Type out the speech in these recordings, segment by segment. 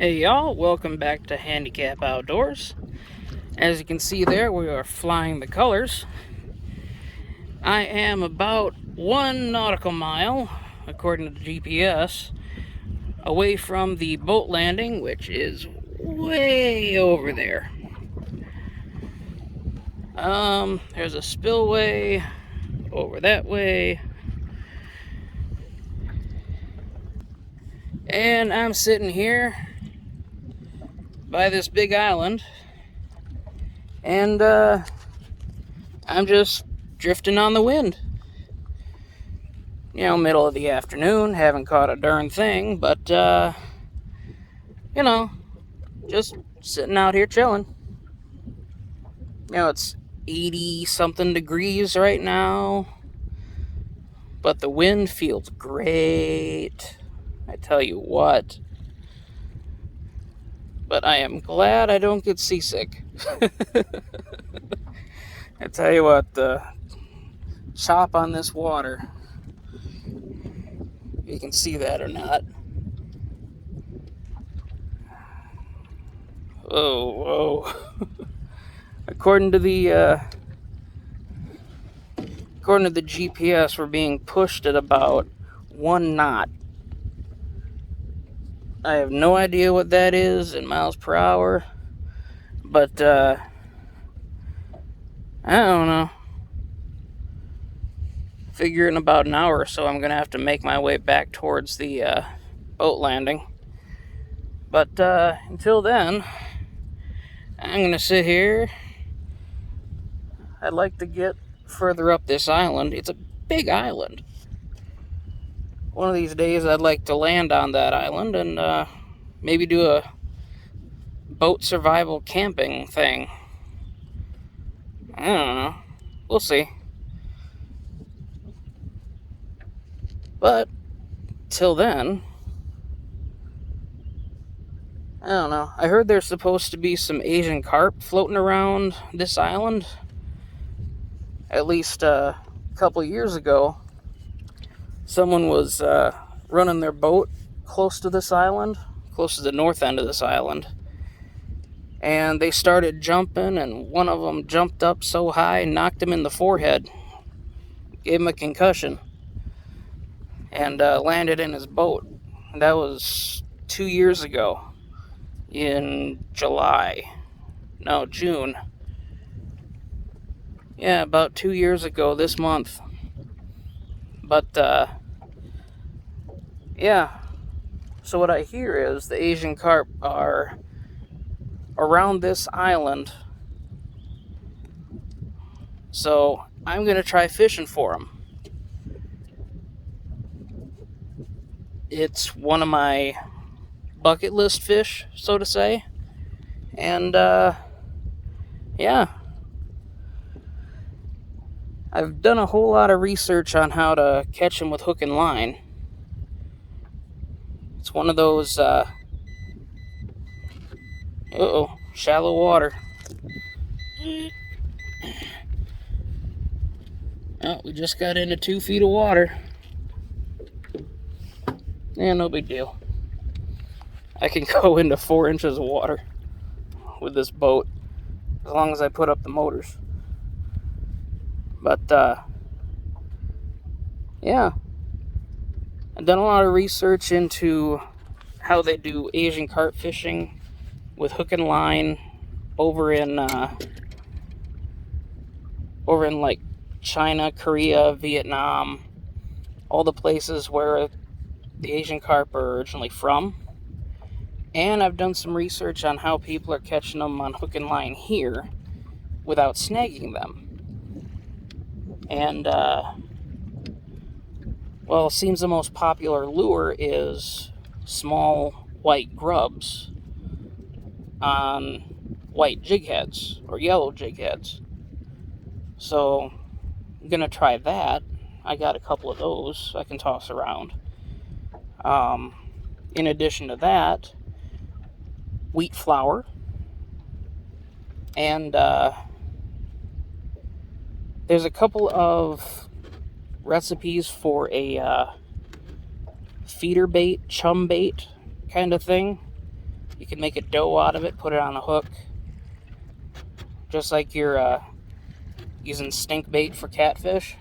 Hey y'all, welcome back to Handicap Outdoors. As you can see there, we are flying the colors. I am about 1 nautical mile, according to the GPS, away from the boat landing, which is way over there. There's a spillway over that way. And I'm sitting here by this big island, and I'm just drifting on the wind. You know, middle of the afternoon, haven't caught a darn thing, but you know, just sitting out here chilling. You know, it's 80 something degrees right now, but the wind feels great, I tell you what. But I am glad I don't get seasick. I tell you what, the chop on this water, you can see that or not. Whoa. According to the GPS, we're being pushed at about 1 knot. I have no idea what that is in miles per hour, but I don't know. Figure in about an hour or so I'm gonna have to make my way back towards the boat landing. But until then, I'm gonna sit here. I'd like to get further up this island. It's a big island. One of these days I'd like to land on that island and maybe do a boat survival camping thing. I don't know. We'll see. But till then, I don't know. I heard there's supposed to be some Asian carp floating around this island. At least a couple years ago, someone was running their boat close to this island, close to the north end of this island, and they started jumping, and one of them jumped up so high, knocked him in the forehead, gave him a concussion, and landed in his boat. That was 2 years ago, in June. Yeah, about 2 years ago this month. But yeah, so what I hear is the Asian carp are around this island, so I'm gonna try fishing for them. It's one of my bucket list fish, so to say, and yeah, I've done a whole lot of research on how to catch them with hook and line. It's one of those shallow water. Oh, we just got into 2 feet of water. Yeah, no big deal. I can go into 4 inches of water with this boat, as long as I put up the motors. But, yeah. I've done a lot of research into how they do Asian carp fishing with hook and line over in like China, Korea, Vietnam, all the places where the Asian carp are originally from. And I've done some research on how people are catching them on hook and line here without snagging them. And, well, it seems the most popular lure is small white grubs on white jig heads or yellow jig heads. So I'm going to try that. I got a couple of those I can toss around. In addition to that, wheat flour, and there's a couple of recipes for a feeder bait, chum bait kind of thing You can make a dough out of it, put it on a hook, just like you're using stink bait for catfish,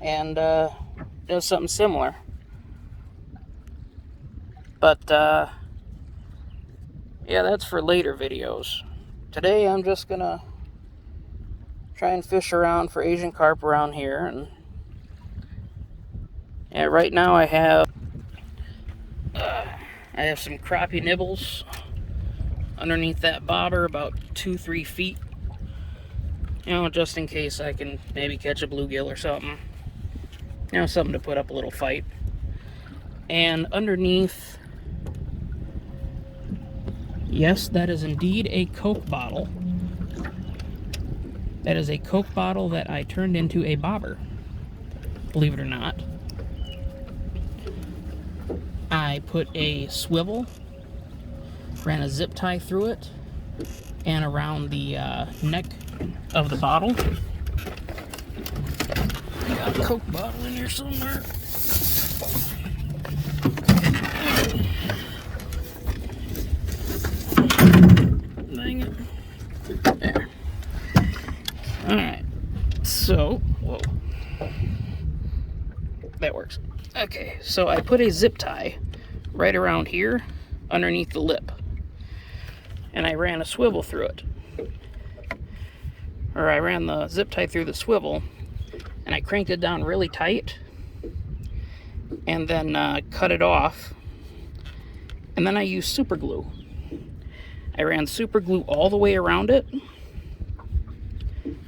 and does something similar. But yeah, that's for later videos. Today I'm just gonna try and fish around for Asian carp around here, and yeah, right now I have some crappie nibbles underneath that bobber, about 2-3 feet. You know, just in case I can maybe catch a bluegill or something. You know, something to put up a little fight. And underneath, yes, that is indeed a Coke bottle. That is a Coke bottle that I turned into a bobber, believe it or not. I put a swivel, ran a zip tie through it, and around the neck of the bottle. I got a Coke bottle in here somewhere. Dang it. There. Alright. So, whoa. That works. Okay, so I put a zip tie right around here underneath the lip. And I ran a swivel through it. Or I ran the zip tie through the swivel, and I cranked it down really tight, and then cut it off. And then I used super glue. I ran super glue all the way around it,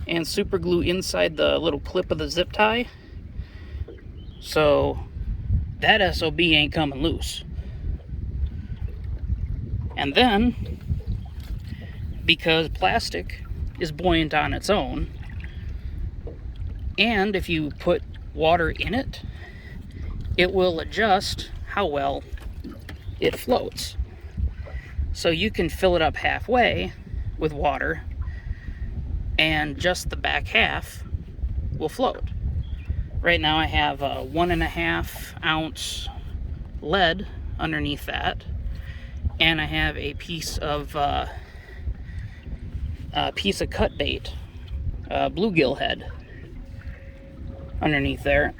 and super glue inside the little clip of the zip tie, so that SOB ain't coming loose. And then, because plastic is buoyant on its own, and if you put water in it, it will adjust how well it floats. So you can fill it up halfway with water, and just the back half will float. Right now I have a 1.5 ounce lead underneath that, and I have a piece of cut bait, bluegill head, underneath there.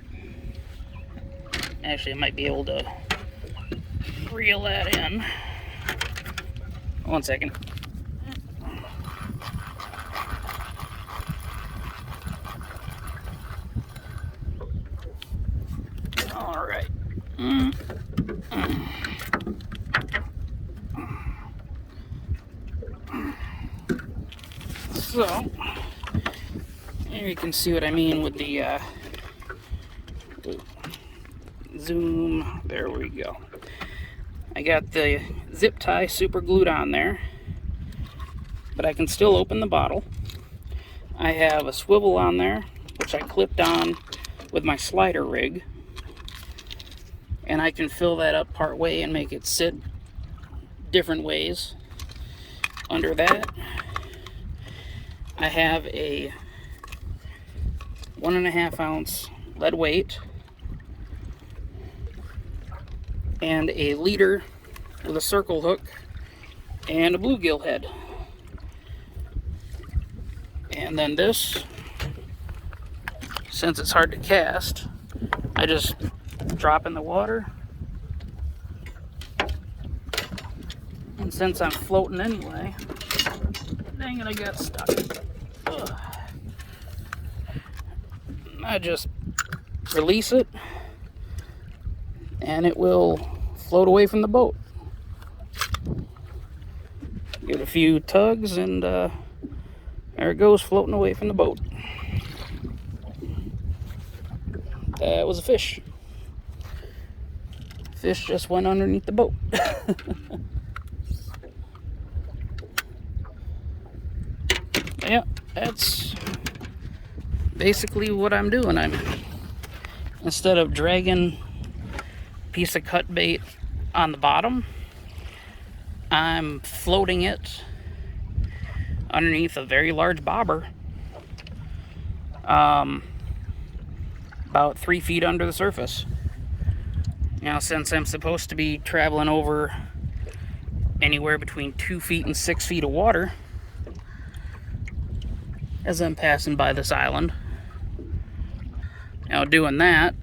Actually, I might be able to reel that in. 1 second. All right. So, here you can see what I mean with the zoom. There we go. I got the zip tie super glued on there, but I can still open the bottle. I have a swivel on there, which I clipped on with my slider rig, and I can fill that up part way and make it sit different ways. Under that, I have a 1.5 ounce lead weight and a leader with a circle hook and a bluegill head. And then this, since it's hard to cast, I just drop in the water. And since I'm floating anyway, dang it, I got stuck. Ugh. I just release it, and it will float away from the boat. Give it a few tugs, and there it goes, floating away from the boat. That was a fish. Fish just went underneath the boat. Yeah, that's basically what I'm doing. Instead of dragging a piece of cut bait on the bottom, I'm floating it underneath a very large bobber, about 3 feet under the surface. Now, since I'm supposed to be traveling over anywhere between 2 feet and 6 feet of water as I'm passing by this island. Now, doing that,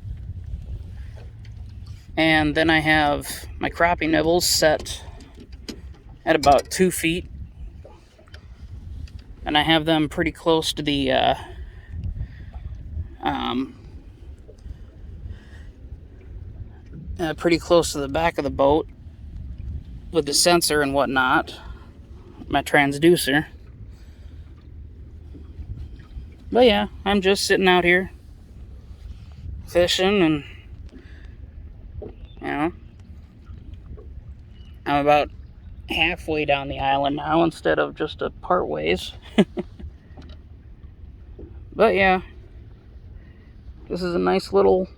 and then I have my crappie nibbles set at about 2 feet, and I have them pretty close to the pretty close to the back of the boat with the sensor and whatnot, my transducer. But yeah, I'm just sitting out here fishing, and you know, I'm about halfway down the island now instead of just a part ways. But yeah, this is a nice little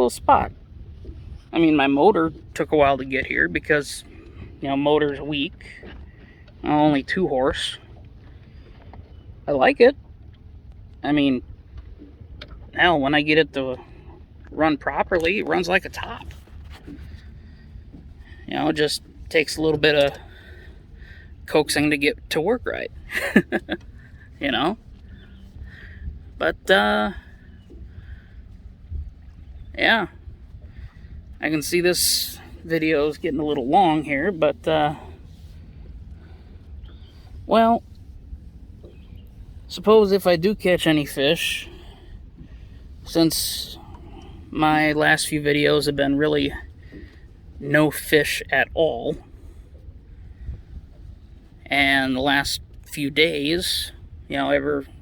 spot. I mean, my motor took a while to get here because, you know, motor's weak. Only 2 horse. I like it. I mean, hell, when I get it to run properly, it runs like a top. You know, it just takes a little bit of coaxing to get to work right. You know? But, yeah. I can see this video is getting a little long here, but, well, suppose if I do catch any fish, since my last few videos have been really no fish at all, and the last few days, you know,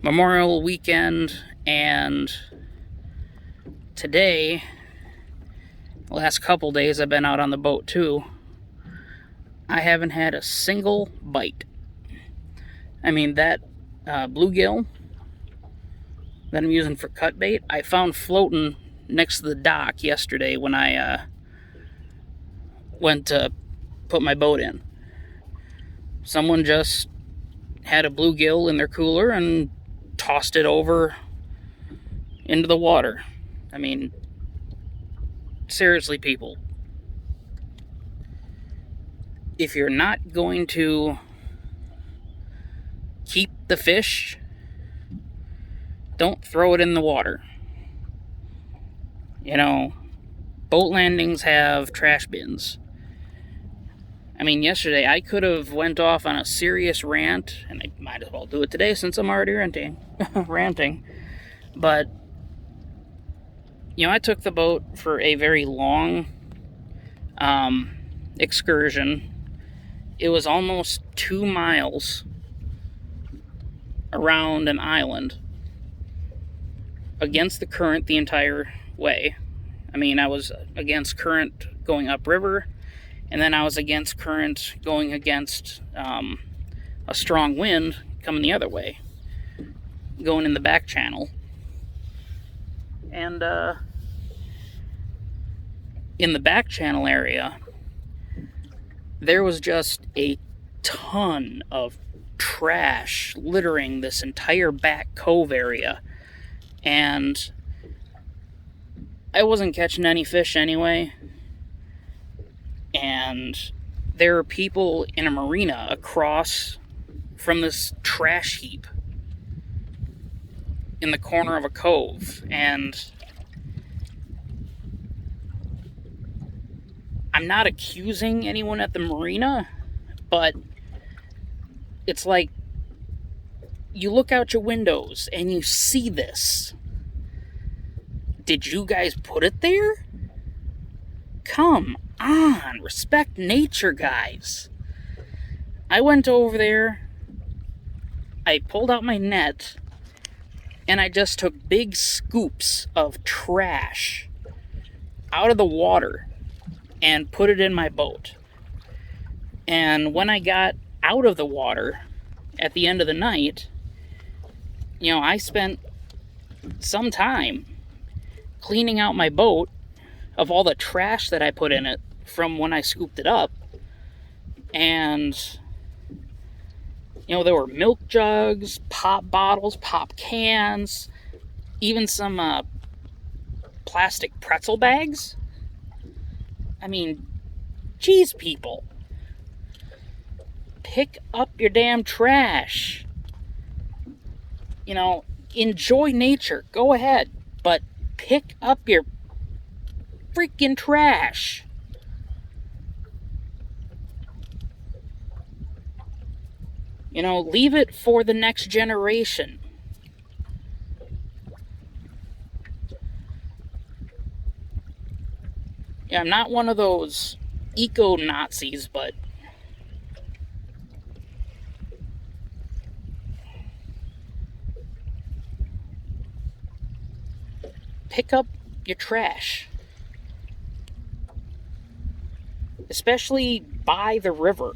Memorial weekend and today, the last couple days I've been out on the boat too, I haven't had a single bite. I mean, that bluegill that I'm using for cut bait, I found floating next to the dock yesterday when I went to put my boat in. Someone just had a bluegill in their cooler and tossed it over into the water. I mean, seriously, people, if you're not going to keep the fish, don't throw it in the water. You know, boat landings have trash bins. I mean, yesterday I could have went off on a serious rant, and I might as well do it today since I'm already ranting. But, you know, I took the boat for a very long excursion. It was almost 2 miles around an island against the current the entire way. I mean, I was against current going upriver, and then I was against current going against a strong wind coming the other way, going in the back channel. And in the back channel area, there was just a ton of trash littering this entire back cove area. And I wasn't catching any fish anyway. And there are people in a marina across from this trash heap in the corner of a cove. And I'm not accusing anyone at the marina, but it's like you look out your windows and you see this. Did you guys put it there? Come on, respect nature, guys. I went over there, I pulled out my net, and I just took big scoops of trash out of the water and put it in my boat. And when I got out of the water at the end of the night, you know, I spent some time cleaning out my boat of all the trash that I put in it from when I scooped it up. And, you know, there were milk jugs, pop bottles, pop cans, even some plastic pretzel bags. I mean, geez, people. Pick up your damn trash. You know, enjoy nature. Go ahead. But pick up your freaking trash. You know, leave it for the next generation. Yeah, I'm not one of those eco-Nazis, but pick up your trash. Especially by the river.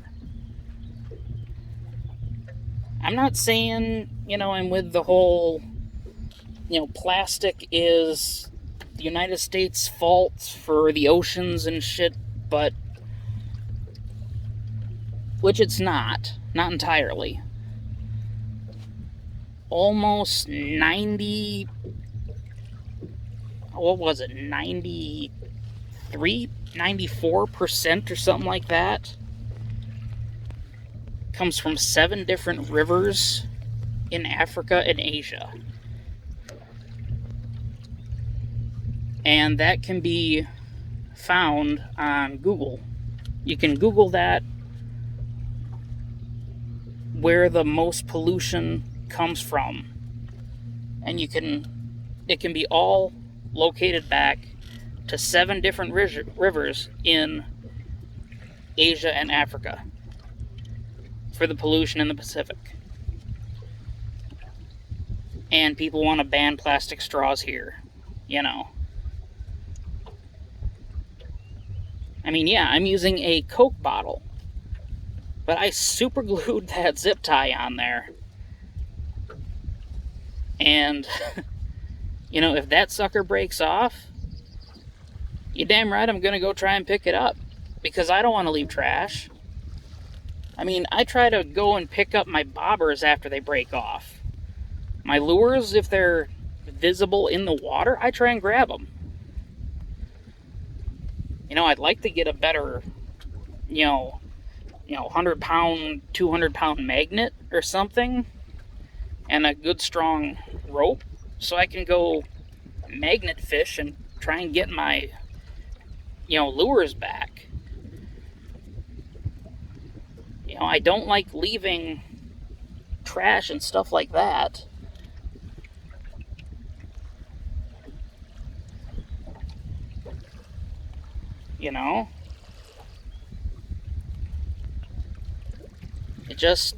I'm not saying, I'm with the whole, plastic is the United States' fault for the oceans and shit, but which it's not entirely. Almost 90, what was it, 93, 94% or something like that comes from 7 different rivers in Africa and Asia. And that can be found on Google. You can Google that, where the most pollution comes from, and it can be all located back to 7 different rivers in Asia and Africa for the pollution in the Pacific. And people want to ban plastic straws here, I mean, yeah, I'm using a Coke bottle, but I super glued that zip tie on there. And, if that sucker breaks off, you're damn right I'm going to go try and pick it up, because I don't want to leave trash. I mean, I try to go and pick up my bobbers after they break off. My lures, if they're visible in the water, I try and grab them. I'd like to get a better, 100-pound, 200-pound magnet or something, and a good strong rope, so I can go magnet fish and try and get my, lures back. I don't like leaving trash and stuff like that. It just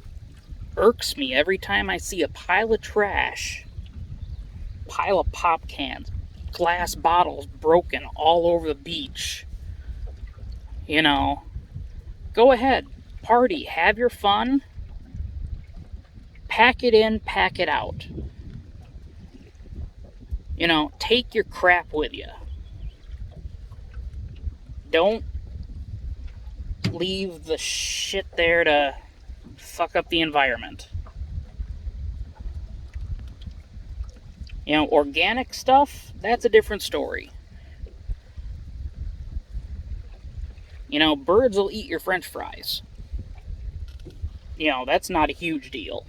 irks me every time I see a pile of trash, pile of pop cans, glass bottles broken all over the beach. Go ahead, party, have your fun, pack it in, pack it out. Take your crap with you. Don't leave the shit there to fuck up the environment. Organic stuff, that's a different story. Birds will eat your French fries. That's not a huge deal.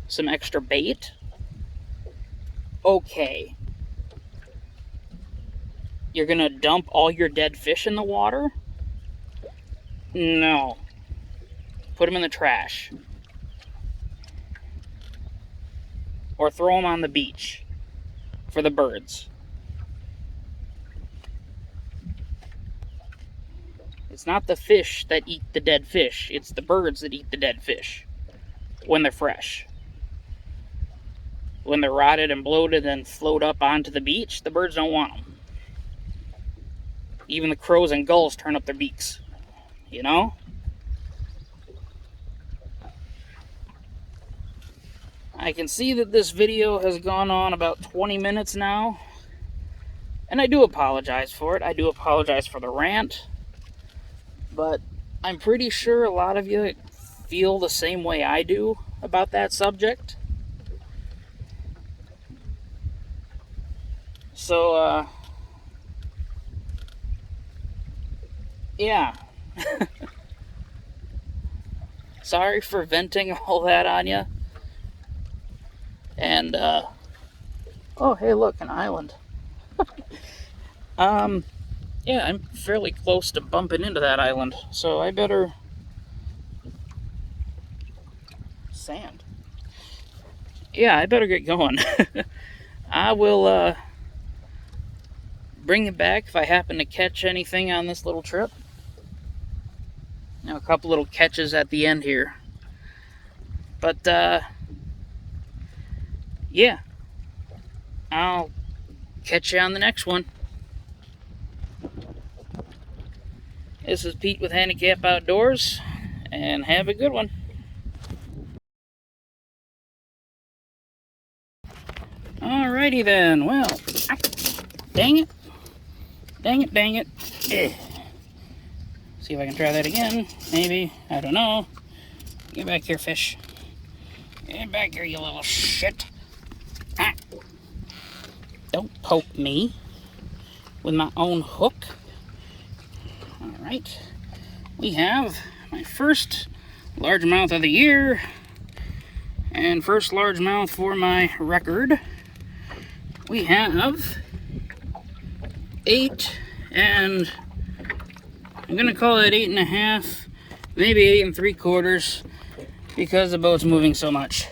Some extra bait? Okay. You're gonna dump all your dead fish in the water? No. Put them in the trash. Or throw them on the beach for the birds. It's not the fish that eat the dead fish. It's the birds that eat the dead fish when they're fresh. When they're rotted and bloated and float up onto the beach, the birds don't want them. Even the crows and gulls turn up their beaks. I can see that this video has gone on about 20 minutes now. And I do apologize for it. I do apologize for the rant. But I'm pretty sure a lot of you feel the same way I do about that subject. So, Yeah. Sorry for venting all that on you. And, oh, hey, look, an island. Yeah, I'm fairly close to bumping into that island, so I better... Sand. Yeah, I better get going. I will, bring it back if I happen to catch anything on this little trip. Now, a couple little catches at the end here. But, yeah. I'll catch you on the next one. This is Pete with Handicap Outdoors, and have a good one. Alrighty then, well, dang it. Dang it. See if I can try that again, maybe, I don't know. Get back here, fish. Get back here, you little shit. Ah. Don't poke me with my own hook. Alright, we have my first largemouth of the year, and first largemouth for my record. We have 8, and I'm gonna call it 8.5, maybe 8 3/4, because the boat's moving so much.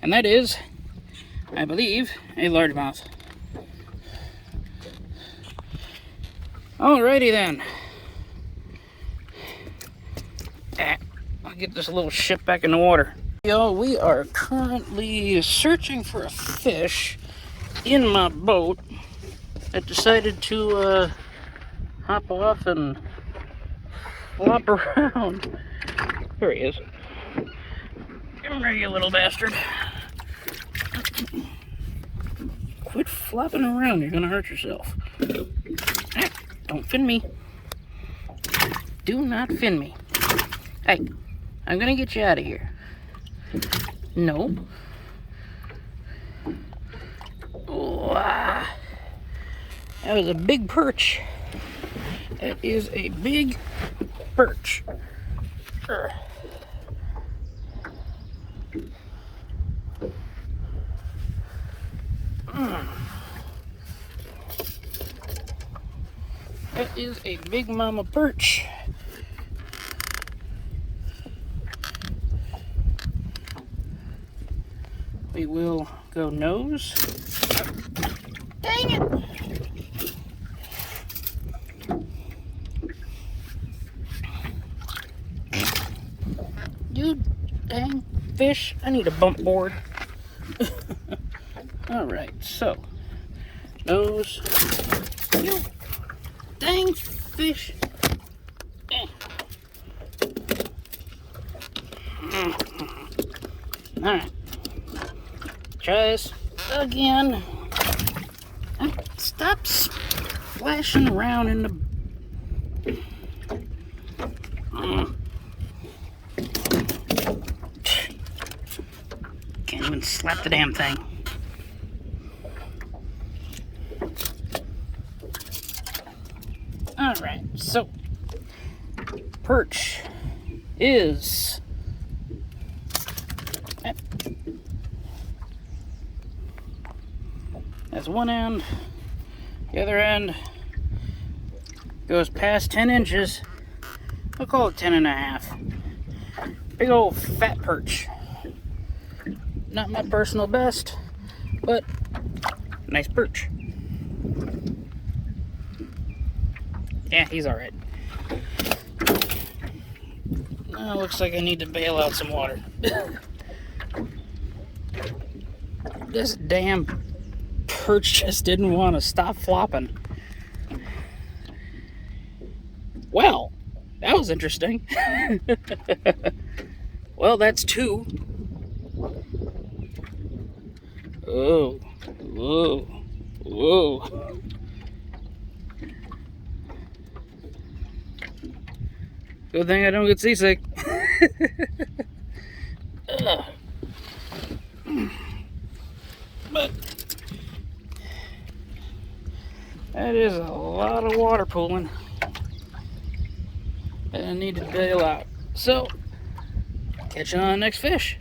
And that is, I believe, a largemouth. Alrighty then. I'll get this little ship back in the water. Yo, we are currently searching for a fish in my boat. I decided to hop off and flop around. There he is. Come here, you little bastard. Quit flopping around, you're gonna hurt yourself. Don't fin me. Do not fin me. Hey, I'm gonna get you out of here. No. Oh, that was a big perch. That is a big perch. That is a big mama perch. We will go nose. Dang it! You dang fish, I need a bump board. Alright, so nose. You dang fish. Alright. Try this again. Stop splashing around in the... Can't even slap the damn thing. Alright, so perch is... That's one end. The other end goes past 10 inches. I'll call it 10.5. Big old fat perch. Not my personal best, but nice perch. Yeah, he's alright. Now looks like I need to bail out some water. This damn perch just didn't want to stop flopping. Well, that was interesting. Well, that's 2. Oh, whoa, whoa. Good thing I don't get seasick. But That is a lot of water pooling. And I need to bail out. So, catch you on the next fish.